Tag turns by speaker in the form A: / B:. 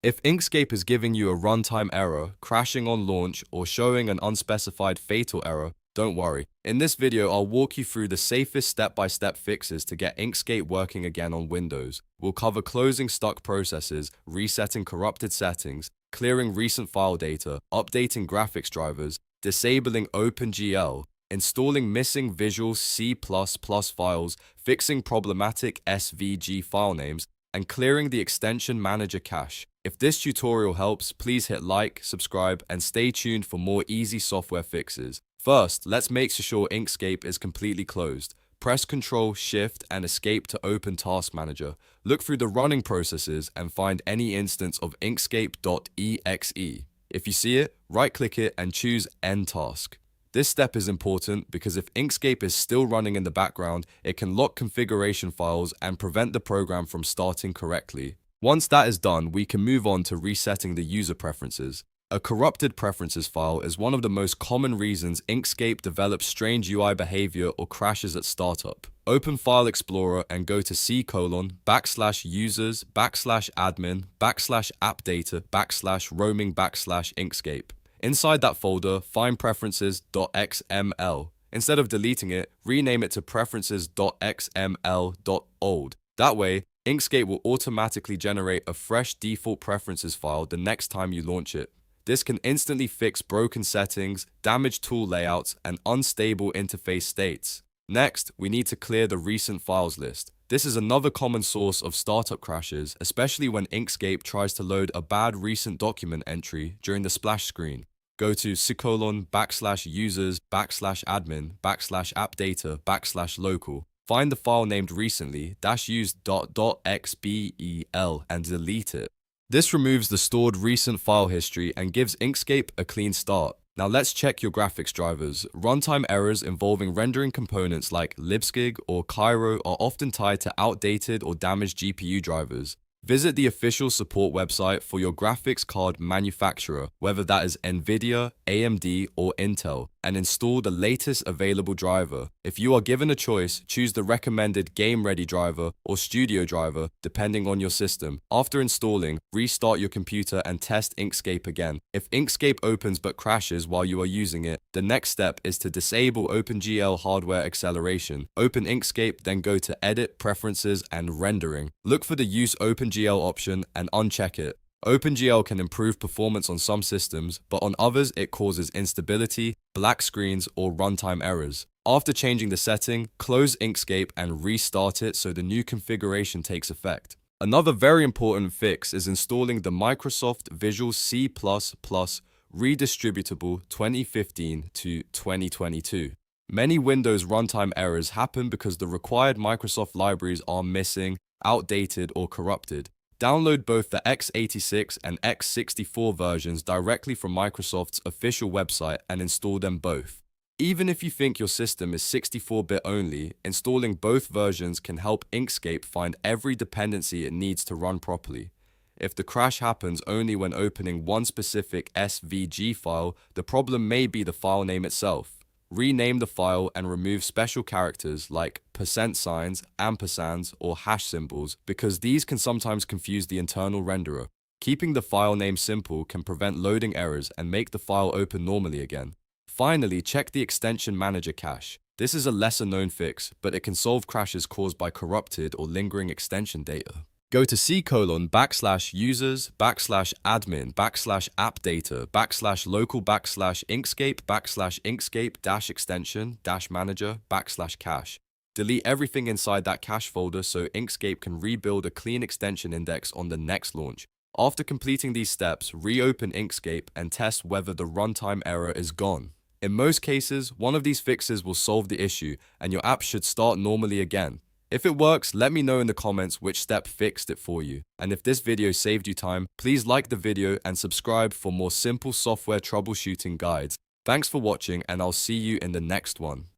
A: If Inkscape is giving you a runtime error, crashing on launch, or showing an unspecified fatal error, don't worry. In this video, I'll walk you through the safest step-by-step fixes to get Inkscape working again on Windows. We'll cover closing stuck processes, resetting corrupted settings, clearing recent file data, updating graphics drivers, disabling OpenGL, installing missing Visual C++ files, fixing problematic SVG file names, and clearing the extension manager cache. If this tutorial helps, please hit like, subscribe, and stay tuned for more easy software fixes. First, let's make sure Inkscape is completely closed. Press Ctrl, Shift, and Escape to open Task Manager. Look through the running processes and find any instance of Inkscape.exe. If you see it, right-click it and choose End Task. This step is important because if Inkscape is still running in the background, it can lock configuration files and prevent the program from starting correctly. Once that is done, we can move on to resetting the user preferences. A corrupted preferences file is one of the most common reasons Inkscape develops strange UI behavior or crashes at startup. Open File Explorer and go to c:/users/admin/appdata/roaming/Inkscape. Inside that folder, find preferences.xml. Instead of deleting it, rename it to preferences.xml.old. That way, Inkscape will automatically generate a fresh default preferences file the next time you launch it. This can instantly fix broken settings, damaged tool layouts, and unstable interface states. Next, we need to clear the recent files list. This is another common source of startup crashes, especially when Inkscape tries to load a bad recent document entry during the splash screen. Go to c:/users/admin/appdata/local. Find the file named recently, -use.xbel, and delete it. This removes the stored recent file history and gives Inkscape a clean start. Now let's check your graphics drivers. Runtime errors involving rendering components like libsgig or Cairo are often tied to outdated or damaged GPU drivers. Visit the official support website for your graphics card manufacturer, whether that is NVIDIA, AMD, or Intel, and install the latest available driver. If you are given a choice, choose the recommended Game Ready driver or Studio driver, depending on your system. After installing, restart your computer and test Inkscape again. If Inkscape opens but crashes while you are using it, the next step is to disable OpenGL hardware acceleration. Open Inkscape, then go to Edit, Preferences, and Rendering. Look for the Use OpenGL option and uncheck it. OpenGL can improve performance on some systems, but on others it causes instability, black screens, or runtime errors. After changing the setting, close Inkscape and restart it so the new configuration takes effect. Another very important fix is installing the Microsoft Visual C++ Redistributable 2015 to 2022. Many Windows runtime errors happen because the required Microsoft libraries are missing, outdated, or corrupted. Download both the x86 and x64 versions directly from Microsoft's official website and install them both. Even if you think your system is 64-bit only, installing both versions can help Inkscape find every dependency it needs to run properly. If the crash happens only when opening one specific SVG file, the problem may be the file name itself. Rename the file and remove special characters like %signs, ampersands, or hash symbols because these can sometimes confuse the internal renderer. Keeping the file name simple can prevent loading errors and make the file open normally again. Finally, check the extension manager cache. This is a lesser-known fix, but it can solve crashes caused by corrupted or lingering extension data. Go to c:/users/admin/appdata/local/Inkscape/Inkscape-extension-manager/cache. Delete everything inside that cache folder so Inkscape can rebuild a clean extension index on the next launch. After completing these steps, reopen Inkscape and test whether the runtime error is gone. In most cases, one of these fixes will solve the issue and your app should start normally again. If it works, let me know in the comments which step fixed it for you. And if this video saved you time, please like the video and subscribe for more simple software troubleshooting guides. Thanks for watching and I'll see you in the next one.